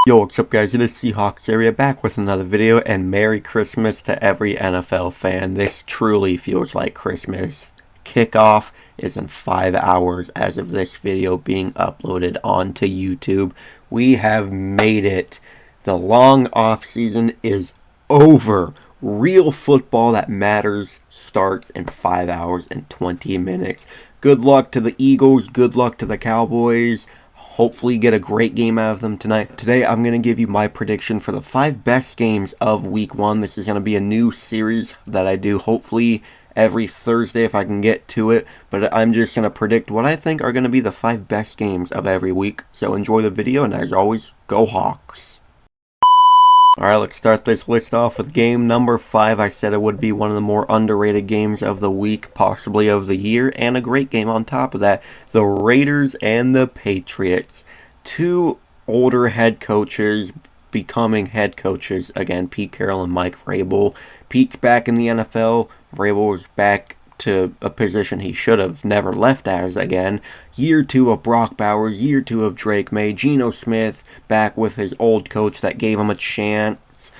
Yo, what's up guys, it is Seahawks Area back with another video, and Merry Christmas to every NFL fan. This truly feels like Christmas. Kickoff is in 5 hours as of this video being uploaded onto YouTube. We have made it. The long off season is over. Real football that matters starts in 5 hours and 20 minutes. Good luck to the Eagles, good luck to the Cowboys. Hopefully get a great game out of them tonight. Today I'm going to give you my prediction for the 5 best games of week 1. This is going to be a new series that I do hopefully every Thursday if I can get to it. But I'm just going to predict what I think are going to be the 5 best games of every week. So enjoy the video, and as always, go Hawks. Alright, let's start this list off with game number 5. I said it would be one of the more underrated games of the week, possibly of the year, and a great game on top of that. The Raiders and the Patriots. Two older head coaches becoming head coaches again, Pete Carroll and Mike Vrabel. Pete's back in the NFL. Vrabel was back to a position he should have never left as again. Year 2 of Brock Bowers, year 2 of Drake May, Geno Smith back with his old coach that gave him a chance.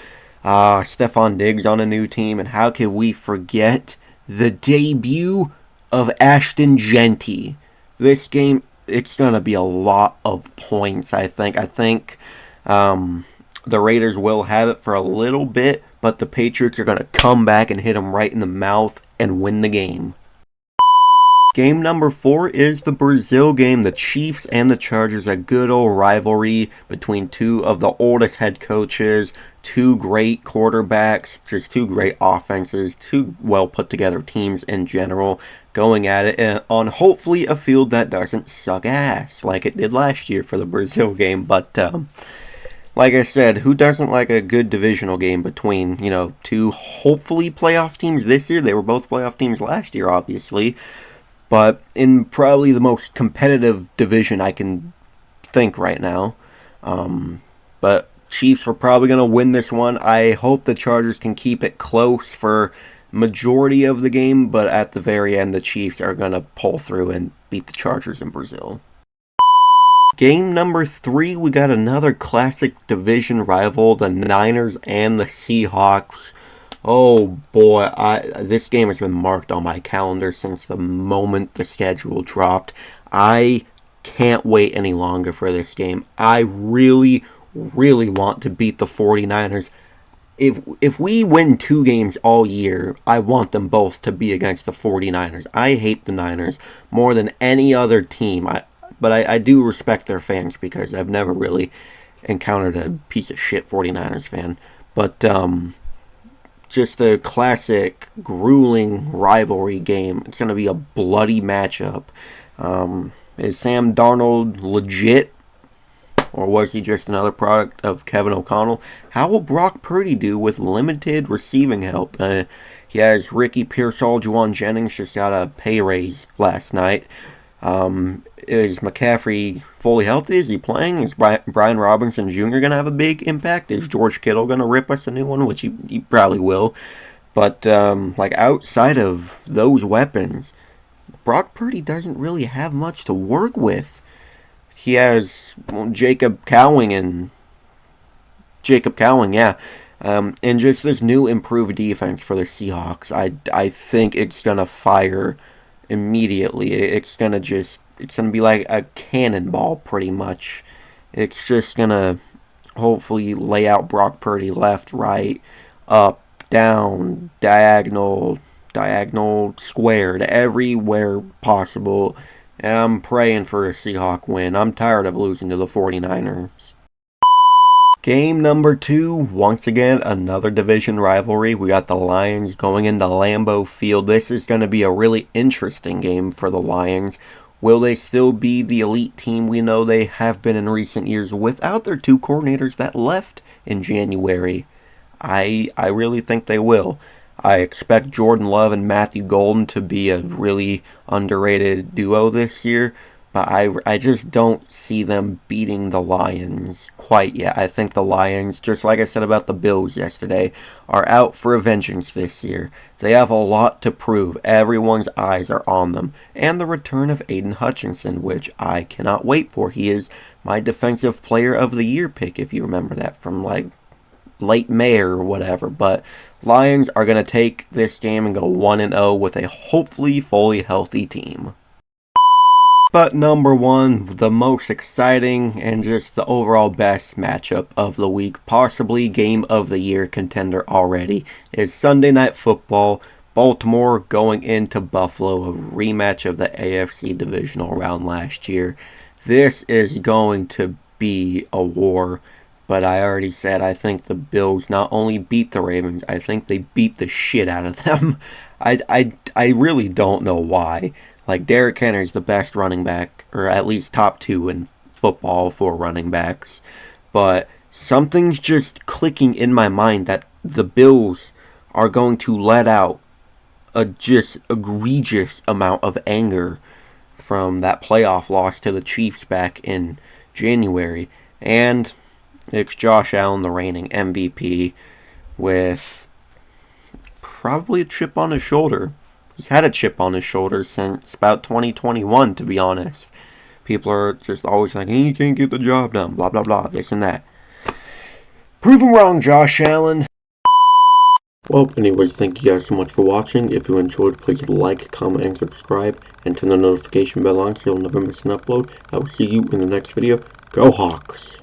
Stephon Diggs on a new team, and how could we forget the debut of Ashton Jeanty? This game, it's going to be a lot of points, I think. The Raiders will have it for a little bit, but the Patriots are going to come back and hit them right in the mouth and win the game. Game number 4 is the Brazil game. The Chiefs and the Chargers, a good old rivalry between two of the oldest head coaches, two great quarterbacks, just two great offenses, two well put together teams in general, going at it on hopefully a field that doesn't suck ass like it did last year for the Brazil game. But like I said, who doesn't like a good divisional game between, two hopefully playoff teams this year? They were both playoff teams last year, obviously. But in probably the most competitive division I can think right now. But Chiefs are probably going to win this one. I hope the Chargers can keep it close for majority of the game. But at the very end, the Chiefs are going to pull through and beat the Chargers in Brazil. Game number 3, we got another classic division rival, the Niners and the Seahawks. Oh boy, this game has been marked on my calendar since the moment the schedule dropped. I can't wait any longer for this game. I really, really want to beat the 49ers. If we win 2 games all year, I want them both to be against the 49ers. I hate the Niners more than any other team. But I do respect their fans because I've never really encountered a piece of shit 49ers fan. But just a classic, grueling rivalry game. It's going to be a bloody matchup. Is Sam Darnold legit? Or was he just another product of Kevin O'Connell? How will Brock Purdy do with limited receiving help? He has Ricky Pearsall, Juwan Jennings just got a pay raise last night. Is McCaffrey fully healthy? Is he playing? Is Brian Robinson Jr. going to have a big impact? Is George Kittle going to rip us a new one? Which he probably will. But, outside of those weapons, Brock Purdy doesn't really have much to work with. He has Jacob Cowing, yeah. And just this new improved defense for the Seahawks. I think it's going to fire immediately. It's going to be like a cannonball pretty much. It's just going to hopefully lay out Brock Purdy left, right, up, down, diagonal, squared, everywhere possible. And I'm praying for a Seahawk win. I'm tired of losing to the 49ers. Game number 2, once again, another division rivalry. We got the Lions going into Lambeau Field. This is going to be a really interesting game for the Lions. Will they still be the elite team we know they have been in recent years without their 2 coordinators that left in January? I really think they will. I expect Jordan Love and Matthew Golden to be a really underrated duo this year. but I just don't see them beating the Lions quite yet. I think the Lions, just like I said about the Bills yesterday, are out for a vengeance this year. They have a lot to prove. Everyone's eyes are on them. And the return of Aiden Hutchinson, which I cannot wait for. He is my Defensive Player of the Year pick, if you remember that from like late May or whatever. But Lions are going to take this game and go 1-0 with a hopefully fully healthy team. But number one, the most exciting and just the overall best matchup of the week, possibly game of the year contender already, is Sunday Night Football. Baltimore going into Buffalo, a rematch of the AFC divisional round last year. This is going to be a war, but I already said I think the Bills not only beat the Ravens, I think they beat the shit out of them. I really don't know why. Like, Derrick Henry's the best running back, or at least top 2 in football for running backs. But something's just clicking in my mind that the Bills are going to let out a just egregious amount of anger from that playoff loss to the Chiefs back in January. And it's Josh Allen, the reigning MVP, with probably a chip on his shoulder. He's had a chip on his shoulder since about 2021, to be honest. People are just always like, he can't get the job done, blah, blah, blah, this and that. Prove him wrong, Josh Allen. Well, anyways, thank you guys so much for watching. If you enjoyed, please like, comment, and subscribe. And turn the notification bell on so you'll never miss an upload. I will see you in the next video. Go Hawks!